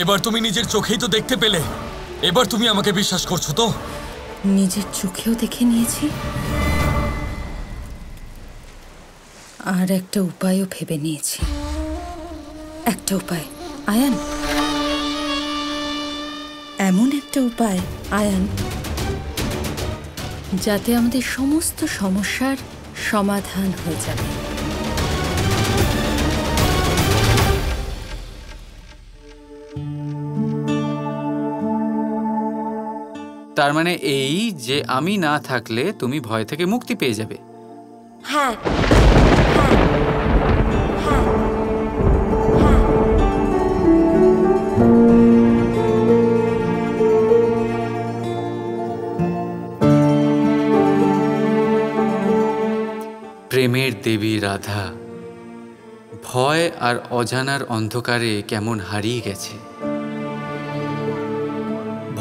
এবার তুমি নিজের চোখেই তো দেখতে পেলে, এবার তুমি আমাকে বিশ্বাস করছো তো? নিজের চোখেও দেখে নিয়েছি, আর একটা উপায়ও ভেবে নিয়েছি। একটা উপায় আয়ান, এমন একটা উপায় আয়ান, যাতে আমাদের সমস্ত সমস্যার সমাধান হয়ে যাবে। তার মানে এই যে আমি না থাকলে তুমি ভয় থেকে মুক্তি পেয়ে যাবে। হ্যাঁ, প্রেমের দেবী রাধা ভয় আর অজানার অন্ধকারে কেমন হারিয়ে গেছে।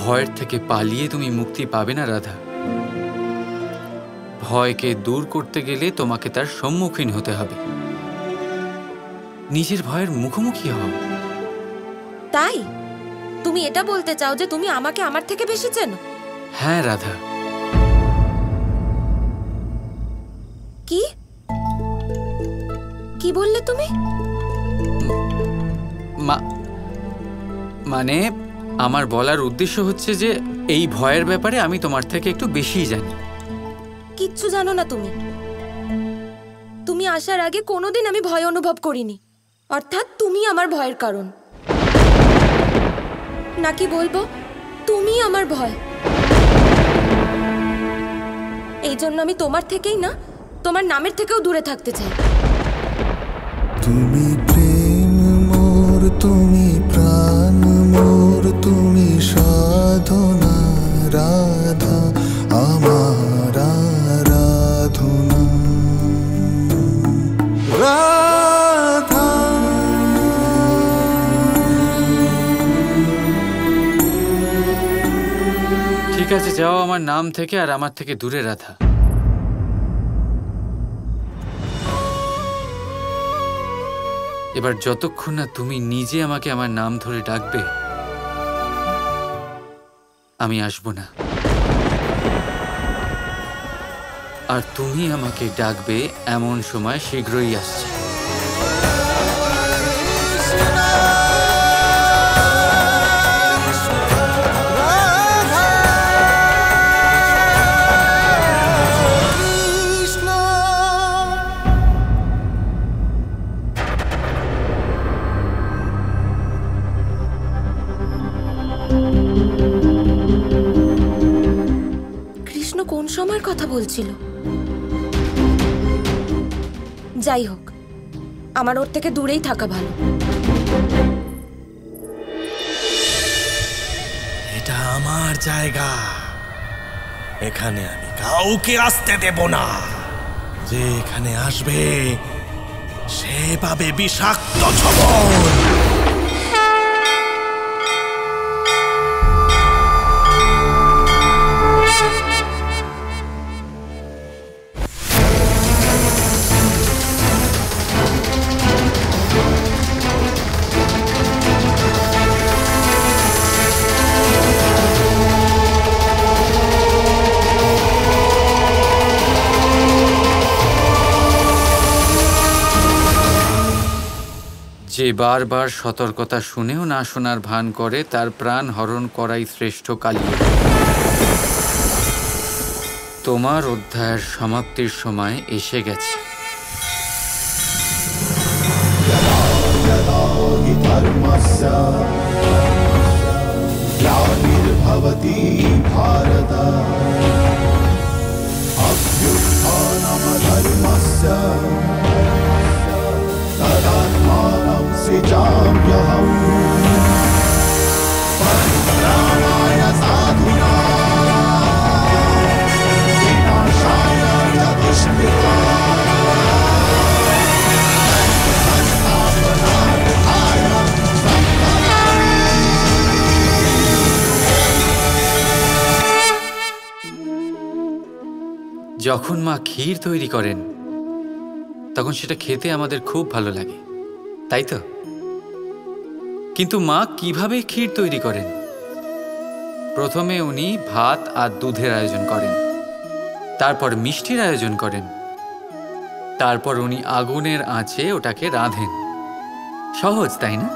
ভয়ের থেকে পালিয়ে তুমি মুক্তি পাবে না রাধা। ভয়কে দূর করতে গেলে তোমাকে তার সম্মুখীন হতে হবে। নিজের ভয়ের মুখোমুখি হও। তাই তুমি এটা বলতে চাও যে তুমি আমাকে আমার থেকে বেশি চেনো? হ্যাঁ রাধা। কি কি বললে তুমি? মানে আমার বলার উদ্দেশ্য হচ্ছে যে এই ভয়ের ব্যাপারে আমি তোমার থেকে একটু বেশিই জানি। কিচ্ছু জানো না তুমি। তুমি আসার আগে কোনোদিন আমি ভয় অনুভব করিনি, অর্থাৎ তুমি আমার ভয়ের কারণ। নাকি বলবো তুমি আমার ভয়। এই জন্য আমি তোমার থেকেই না, তোমার নামের থেকেও দূরে থাকতে চাই। তুমি প্রেম মোর, তুমি প্রাণ মোর, তুমি সাধনা রাধা আমার আরাধনা রাধা। ঠিক আছে, যাও আমার নাম থেকে আর আমার থেকে দূরে রাধা। এবার যতক্ষণ না তুমি নিজে আমাকে আমার নাম ধরে ডাকবে আমি আসব না। আর তুমি আমাকে ডাকবে এমন সময় শীঘ্রই আসছে। কোন সময়ের কথা বলছিল? যাই হোক, আমার ওর থেকে দূরেই থাকা ভালো। এটা আমার জায়গা, এখানে আমি কাউকে আসতে দেব না। যে এখানে আসবে সে পাবে বিষাক্ত ছবল। যে বারবার সতর্কতা শুনেও না শোনার ভান করে তার প্রাণ হরণ করাই শ্রেষ্ঠ কালী। তোমার অধ্যায়ের সমাপ্তির সময় এসে গেছে। গ্লানির্ভবতি ভারত অভ্যুত্থানমধর্মস্য তদাত্মাनं সৃজাম্যহम् পরিত্রাণায় সাধুনাং বিনাশায় চ দুষ্কৃতাং যখন মা ক্ষীর তৈরি করেন তখন সেটা খেতে আমাদের খুব ভালো লাগে, তাই তো? কিন্তু মা কিভাবে ক্ষীর তৈরি করেন? প্রথমে উনি ভাত আর দুধের আয়োজন করেন, তারপর মিষ্টির আয়োজন করেন, তারপর উনি আগুনের আঁচে ওটাকে রাঁধেন। সহজ, তাই না?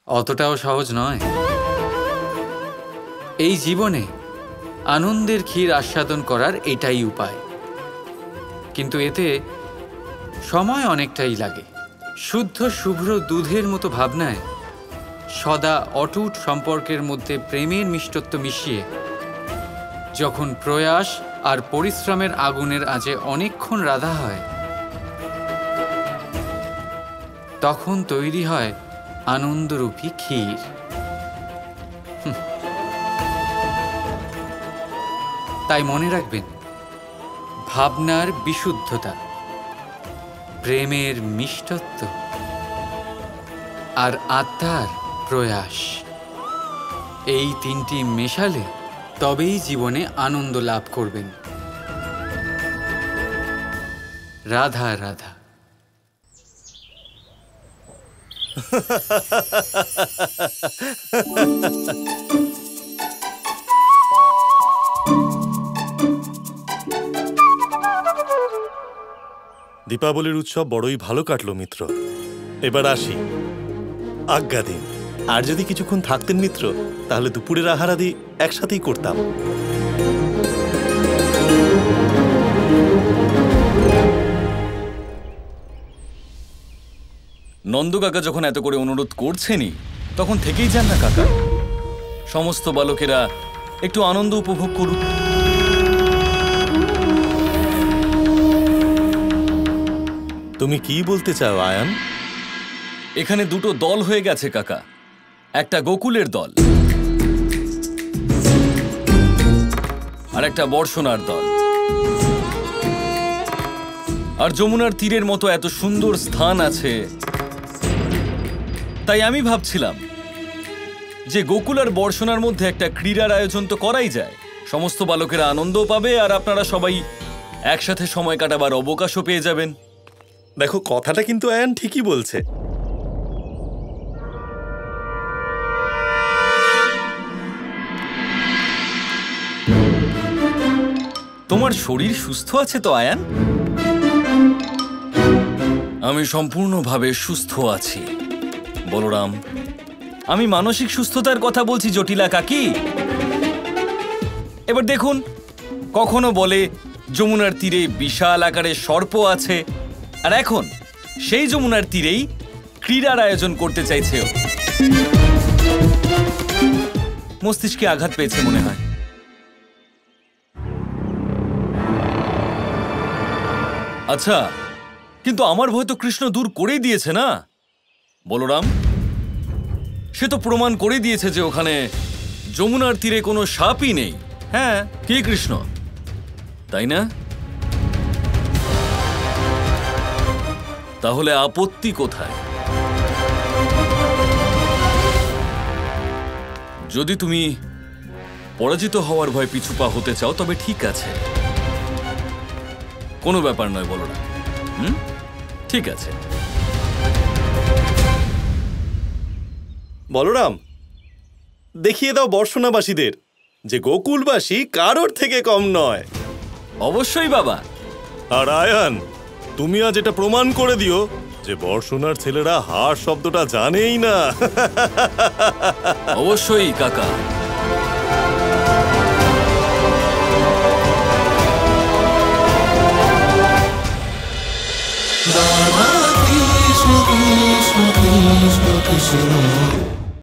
অতটাও সহজ নয়। এই জীবনে আনন্দের ক্ষীর আস্বাদন করার এটাই উপায়, কিন্তু এতে সময় অনেকটাই লাগে। শুদ্ধ শুভ্র দুধের মতো ভাবনায় সদা অটুট সম্পর্কের মধ্যে প্রেমের মিষ্টত্ব মিশিয়ে যখন প্রয়াস আর পরিশ্রমের আগুনের আঁচে অনেকক্ষণ রাধা হয়, তখন তৈরি হয় আনন্দরূপী ক্ষীর। তাই মনে রাখবেন, ভাবনার বিশুদ্ধতা, প্রেমের মিষ্টত্ব আর আত্মার প্রয়াস, এই তিনটি মেশালে তবেই জীবনে আনন্দ লাভ করবেন। রাধা রাধা। দীপাবলির উৎসব বড়ই ভালো কাটলো মিত্র। এবার আসি, আজ্ঞা দিন। আর যদি কিছুক্ষণ থাকতেন মিত্র, তাহলে দুপুরের আহারাদি একসাথেই করতাম। নন্দ কাকা যখন এত করে অনুরোধ করছেনই, তখন থেকেই যান না কাকা। সমস্ত বালকেরা একটু আনন্দ উপভোগ করুক। তুমি কি বলতে চাও আয়ান? এখানে দুটো দল হয়ে গেছে কাকা। একটা গোকুলের দল আর একটা বর্ষণার দল। আর যমুনার তীরের মতো এত সুন্দর স্থান আছে, তাই আমি ভাবছিলাম যে গোকুল আর বর্ষণার মধ্যে একটা ক্রীড়ার আয়োজন তো করাই যায়। সমস্ত বালকেরা আনন্দও পাবে আর আপনারা সবাই একসাথে সময় কাটাবার অবকাশও পেয়ে যাবেন। দেখো, কথাটা কিন্তু আয়ান ঠিকই বলছে। তোমার শরীর সুস্থ আছে তো আয়ান? আমি সম্পূর্ণভাবে সুস্থ আছি বলরাম। আমি মানসিক সুস্থতার কথা বলছি জটিলা কাকি। এবার দেখুন, কখনো বলে যমুনার তীরে বিশাল আকারের সর্প আছে, আর এখন সেই যমুনার তীরেই ক্রীড়ার আয়োজন করতে চাইছে। মস্তিষ্কে আঘাত পেয়েছে মনে হয়। আচ্ছা, কিন্তু আমার ভয় তো কৃষ্ণ দূর করেই দিয়েছে না বলরাম? সে তো প্রমাণ করে দিয়েছে যে ওখানে যমুনার তীরে কোনো সাপই নেই। হ্যাঁ কি কৃষ্ণ, তাই না? তাহলে আপত্তি কোথায়? যদি তুমি পরাজিত হওয়ার ভয় পিছুপা হতে চাও তবে ঠিক আছে, কোনো ব্যাপার নয় বলরাম। ঠিক আছে। বলরাম, দেখিয়ে দাও বর্ষণাবাসীদের যে গোকুলবাসী কারোর থেকে কম নয়। অবশ্যই বাবা। আর আয়ান, তুমি আজ এটা প্রমাণ করে দিও যে বর্ষণার ছেলেরা হার শব্দটা জানেই না। অবশ্যই কাকা। Krishna Krishna Krishna Krishna